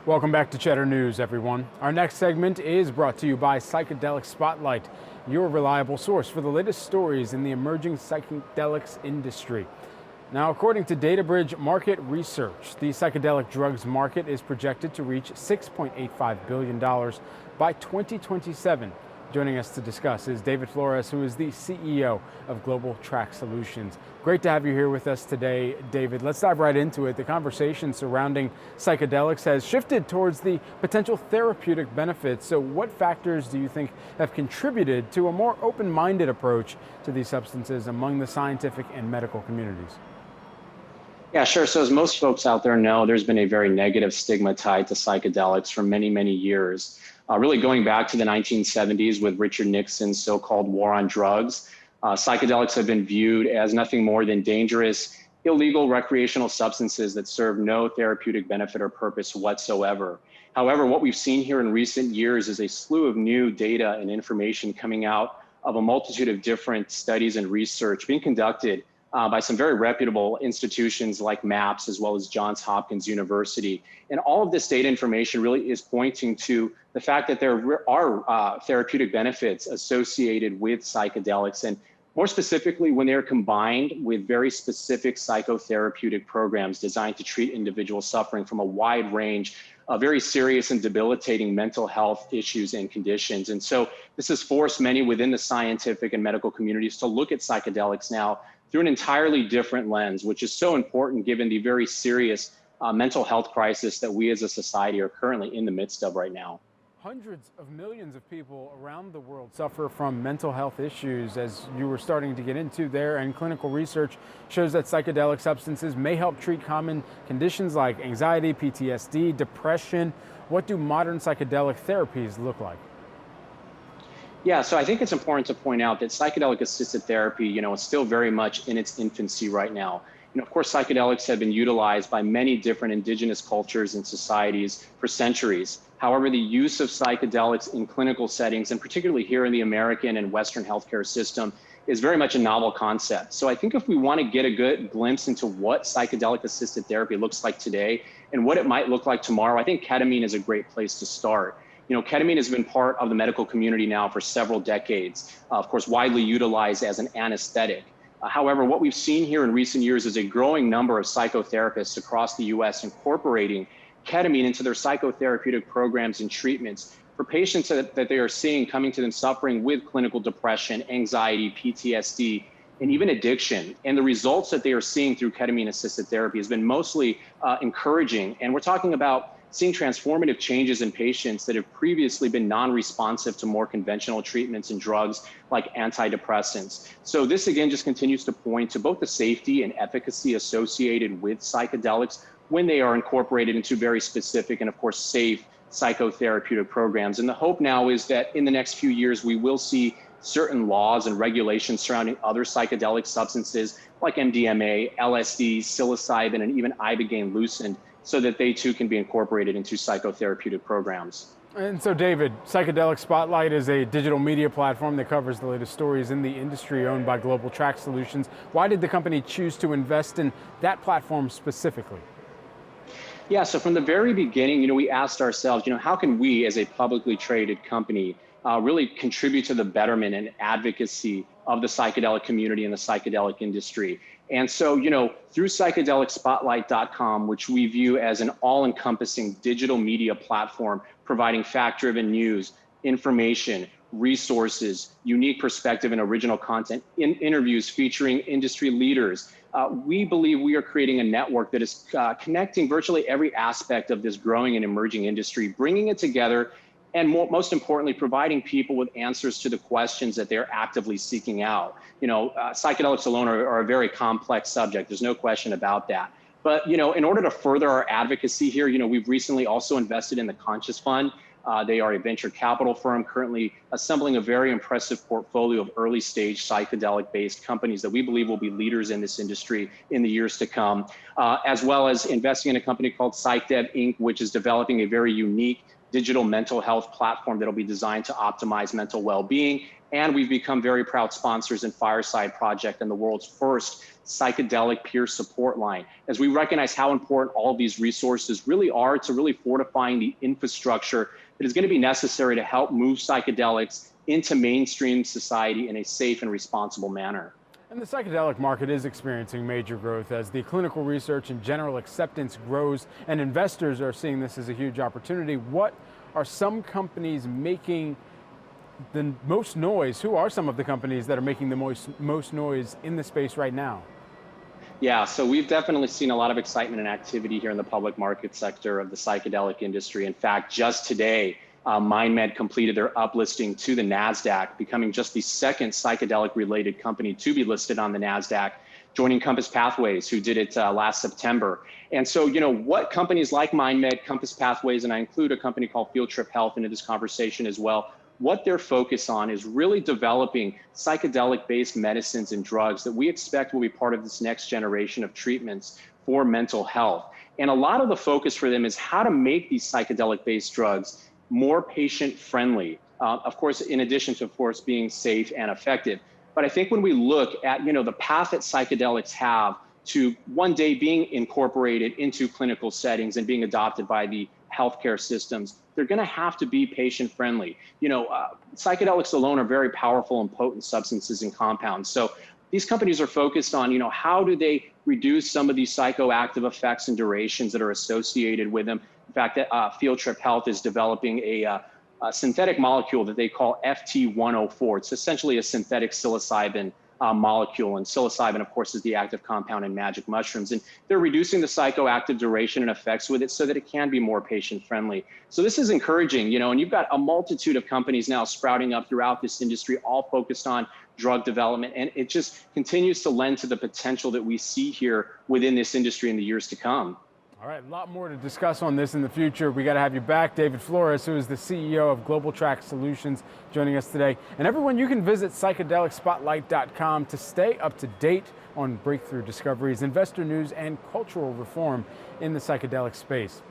Welcome back to Cheddar News, everyone. Our next segment is brought to you by Psychedelic Spotlight, your reliable source for the latest stories in the emerging psychedelics industry. Now, according to DataBridge Market Research, the psychedelic drugs market is projected to reach $6.85 billion by 2027. Joining us to discuss is David Flores, who is the CEO of Global Trac Solutions. Great to have you here with us today, David. Let's dive right into it. The conversation surrounding psychedelics has shifted towards the potential therapeutic benefits. So what factors do you think have contributed to a more open-minded approach to these substances among the scientific and medical communities? Yeah, sure. So as most folks out there know, there's been a very negative stigma tied to psychedelics for many, many years. Really going back to the 1970s with Richard Nixon's so-called war on drugs, psychedelics have been viewed as nothing more than dangerous, illegal recreational substances that serve no therapeutic benefit or purpose whatsoever. However, what we've seen here in recent years is a slew of new data and information coming out of a multitude of different studies and research being conducted by some very reputable institutions like MAPS, as well as Johns Hopkins University. And all of this data information really is pointing to the fact that there are therapeutic benefits associated with psychedelics, and more specifically, when they're combined with very specific psychotherapeutic programs designed to treat individuals suffering from a wide range of very serious and debilitating mental health issues and conditions. And so this has forced many within the scientific and medical communities to look at psychedelics now through an entirely different lens, which is so important given the very serious mental health crisis that we as a society are currently in the midst of right now. Hundreds of millions of people around the world suffer from mental health issues, as you were starting to get into there, and clinical research shows that psychedelic substances may help treat common conditions like anxiety, PTSD, depression. What do modern psychedelic therapies look like? Yeah, so I think it's important to point out that psychedelic assisted therapy, is still very much in its infancy right now. Of course, psychedelics have been utilized by many different indigenous cultures and societies for centuries. However, the use of psychedelics in clinical settings, and particularly here in the American and Western healthcare system, is very much a novel concept. So I think if we want to get a good glimpse into what psychedelic assisted therapy looks like today and what it might look like tomorrow, I think ketamine is a great place to start. Ketamine has been part of the medical community now for several decades, of course, widely utilized as an anesthetic. However, what we've seen here in recent years is a growing number of psychotherapists across the US incorporating ketamine into their psychotherapeutic programs and treatments for patients that they are seeing coming to them suffering with clinical depression, anxiety, PTSD, and even addiction. And the results that they are seeing through ketamine-assisted therapy has been mostly encouraging. And we're talking about seeing transformative changes in patients that have previously been non-responsive to more conventional treatments and drugs like antidepressants. So this again just continues to point to both the safety and efficacy associated with psychedelics when they are incorporated into very specific and of course safe psychotherapeutic programs. And the hope now is that in the next few years, we will see certain laws and regulations surrounding other psychedelic substances like MDMA, LSD, psilocybin, and even ibogaine loosened, so that they too can be incorporated into psychotherapeutic programs. And so, David, Psychedelic Spotlight is a digital media platform that covers the latest stories in the industry, owned by Global Trac Solutions. Why did the company choose to invest in that platform specifically? Yeah, so from the very beginning, we asked ourselves, how can we as a publicly traded company really contribute to the betterment and advocacy of the psychedelic community and the psychedelic industry? And so, through psychedelicspotlight.com, which we view as an all-encompassing digital media platform, providing fact-driven news, information, resources, unique perspective, and original content, in interviews featuring industry leaders, we believe we are creating a network that is connecting virtually every aspect of this growing and emerging industry, bringing it together, and most importantly, providing people with answers to the questions that they're actively seeking out. Psychedelics alone are a very complex subject. There's no question about that. But, in order to further our advocacy here, we've recently also invested in the Conscious Fund. They are a venture capital firm currently assembling a very impressive portfolio of early stage psychedelic based companies that we believe will be leaders in this industry in the years to come, as well as investing in a company called PsychDev Inc., which is developing a very unique digital mental health platform that'll be designed to optimize mental well-being. And we've become very proud sponsors in Fireside Project and the world's first psychedelic peer support line, as we recognize how important all of these resources really are to really fortifying the infrastructure that is going to be necessary to help move psychedelics into mainstream society in a safe and responsible manner. And the psychedelic market is experiencing major growth as the clinical research and general acceptance grows, and investors are seeing this as a huge opportunity. What are some companies making the most noise? Who are some of the companies that are making the most noise in the space right now? Yeah, so we've definitely seen a lot of excitement and activity here in the public market sector of the psychedelic industry. In fact, just today, MindMed completed their uplisting to the NASDAQ, becoming just the second psychedelic-related company to be listed on the NASDAQ, joining Compass Pathways, who did it last September. And so, what companies like MindMed, Compass Pathways, and I include a company called Field Trip Health into this conversation as well, what they're focused on is really developing psychedelic-based medicines and drugs that we expect will be part of this next generation of treatments for mental health. And a lot of the focus for them is how to make these psychedelic-based drugs more patient-friendly, of course, in addition to, of course, being safe and effective. But I think when we look at, the path that psychedelics have to one day being incorporated into clinical settings and being adopted by the healthcare systems, they're going to have to be patient-friendly. Psychedelics alone are very powerful and potent substances and compounds. So these companies are focused on, how do they reduce some of these psychoactive effects and durations that are associated with them. In fact, Field Trip Health is developing a synthetic molecule that they call FT104. It's essentially a synthetic psilocybin molecule, and psilocybin, of course, is the active compound in magic mushrooms, and they're reducing the psychoactive duration and effects with it so that it can be more patient-friendly. So this is encouraging, and you've got a multitude of companies now sprouting up throughout this industry, all focused on drug development, and it just continues to lend to the potential that we see here within this industry in the years to come. All right, a lot more to discuss on this in the future. We got to have you back, David Flores, who is the CEO of Global Trac Solutions, joining us today. And everyone, you can visit psychedelicspotlight.com to stay up to date on breakthrough discoveries, investor news, and cultural reform in the psychedelic space.